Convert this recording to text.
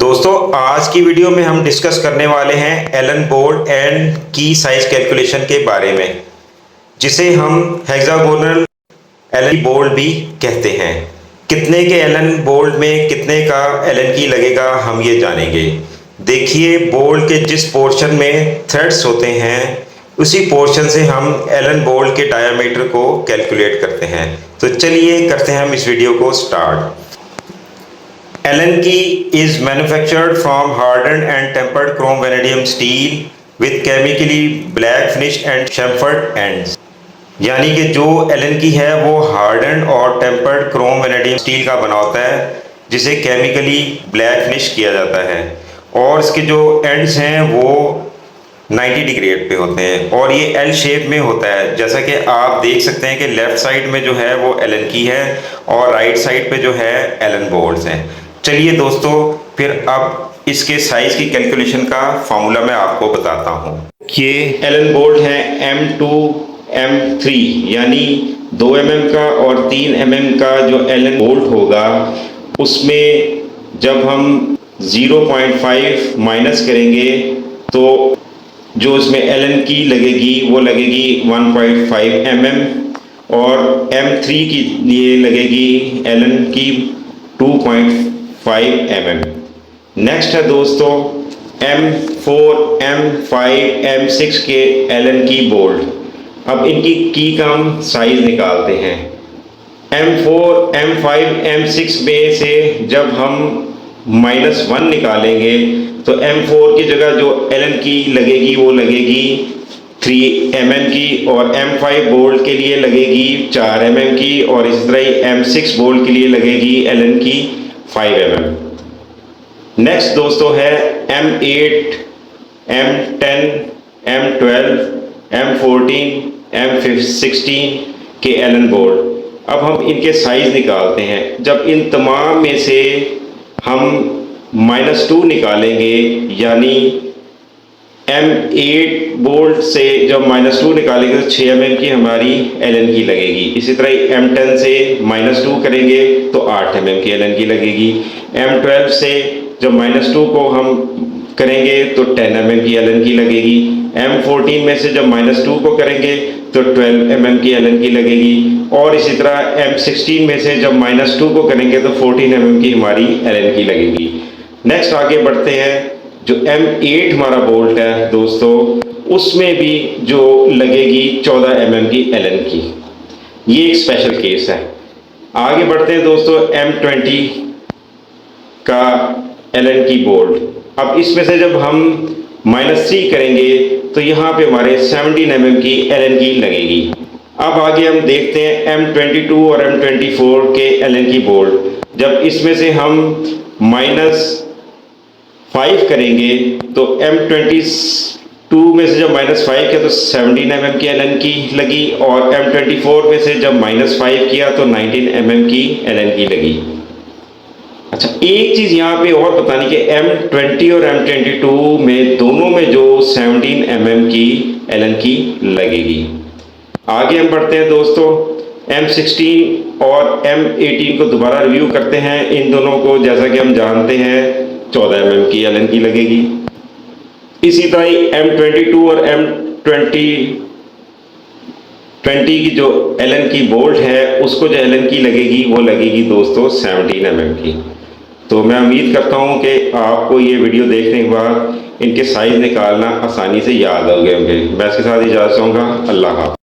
दोस्तों आज की वीडियो में हम डिस्कस करने वाले हैं एलन बोल्ट एंड की साइज कैलकुलेशन के बारे में, जिसे हम हेक्सागोनल एलन बोल्ट भी कहते हैं। कितने के एलन बोल्ट में कितने का एलन की लगेगा हम ये जानेंगे। देखिए, बोल्ट के जिस पोर्शन में थ्रेड्स होते हैं उसी पोर्शन से हम एलन बोल्ट के डायामीटर को कैलकुलेट करते हैं। तो चलिए करते हैं हम इस वीडियो को start. Allen key is manufactured from hardened and tempered chrome vanadium steel with chemically black finished and chamfered ends। यानी कि जो एलन की है वो हार्डन और टेम्पर्ड क्रोम वेनेडियम स्टील का बना होता है, जिसे केमिकली ब्लैक फिनिश किया जाता है और इसके जो एंड्स हैं वो 90 डिग्री पे होते हैं और ये एल शेप में होता है। जैसा कि आप देख सकते हैं कि लेफ्ट साइड में जो है वो एलन की है और राइट साइड पे जो है एलन बोल्ट्स हैं। चलिए दोस्तों, फिर अब इसके साइज की कैलकुलेशन का फॉर्मूला मैं आपको बताता हूँ। ये एलन बोल्ट है M2 M3, यानी 2 mm का और 3 mm का जो एलन बोल्ट होगा उसमें जब हम 0.5 माइनस करेंगे तो जो इसमें एलन की लगेगी वो लगेगी 1.5 mm और M3 की लिए लगेगी एलन की 2.5 mm। नेक्स्ट है दोस्तों M4 M5 M6 के एलन की बोल्ट। अब इनकी की का हम साइज निकालते हैं। M4 M5 M6 में से जब हम -1 निकालेंगे तो M4 की जगह जो एलन की लगेगी वो लगेगी 3 mm की और M5 बोल्ट के लिए लगेगी 4 mm की और इस तरह ही M6 बोल्ट के लिए लगेगी एलन की 5 mm। नेक्स्ट दोस्तों है M8 M10 M12 M14 M16 के एलन बोल्ट। अब हम इनके साइज निकालते हैं। जब इन तमाम में से हम -2 निकालेंगे, यानी M8 बोल्ट से जब -2 निकालेंगे तो 6 mm की हमारी एलन की लगेगी। इसी तरह M10 से -2 करेंगे तो 8 mm की एलन की लगेगी। M12 से जब -2 को हम करेंगे तो 10 mm की एलन की लगेगी। M14 में से जब -2 को करेंगे तो 12 mm की एलन की लगेगी और इसी तरह M16 में से जब -2 को करेंगे तो 14 mm की हमारी एलन की लगेगी। नेक्स्ट आगे बढ़ते हैं। जो M8 हमारा बोल्ट है दोस्तों, उसमें भी जो लगेगी 14 mm की एलन की। ये एक स्पेशल केस है। आगे बढ़ते हैं दोस्तों M20 का एलन की बोल्ट। अब इसमें से जब हम -3 करेंगे तो यहाँ पे हमारे 17 mm की एलन की लगेगी। अब आगे हम देखते हैं M22 और M24 के एलन की बोल्ट। जब इसमें से हम -5 करेंगे तो M22 में से जब -5 किया तो 17 mm की एलन की लगी और M24 में से जब -5 किया तो 19 mm की एलन की लगी। अच्छा, एक चीज़ यहाँ पे और बतानी कि M20 और M22 में दोनों में जो 17 mm की एलन की लगेगी। आगे हम बढ़ते हैं दोस्तों। M16 और M18 को दोबारा रिव्यू करते हैं। इन दोनों को जैसा कि हम जानते हैं 14 mm की एलन की लगेगी। इसी तरह ही M22 और M20 की जो एलन की बोल्ट है उसको जो एलन की लगेगी वो लगेगी दोस्तों 17 mm की। तो मैं उम्मीद करता हूँ कि आपको ये वीडियो देखने के बाद इनके साइज निकालना आसानी से याद हो गए होंगे। मैं इसके साथ इजाज़त चाहूँगा। अल्लाह हाफ़िज़।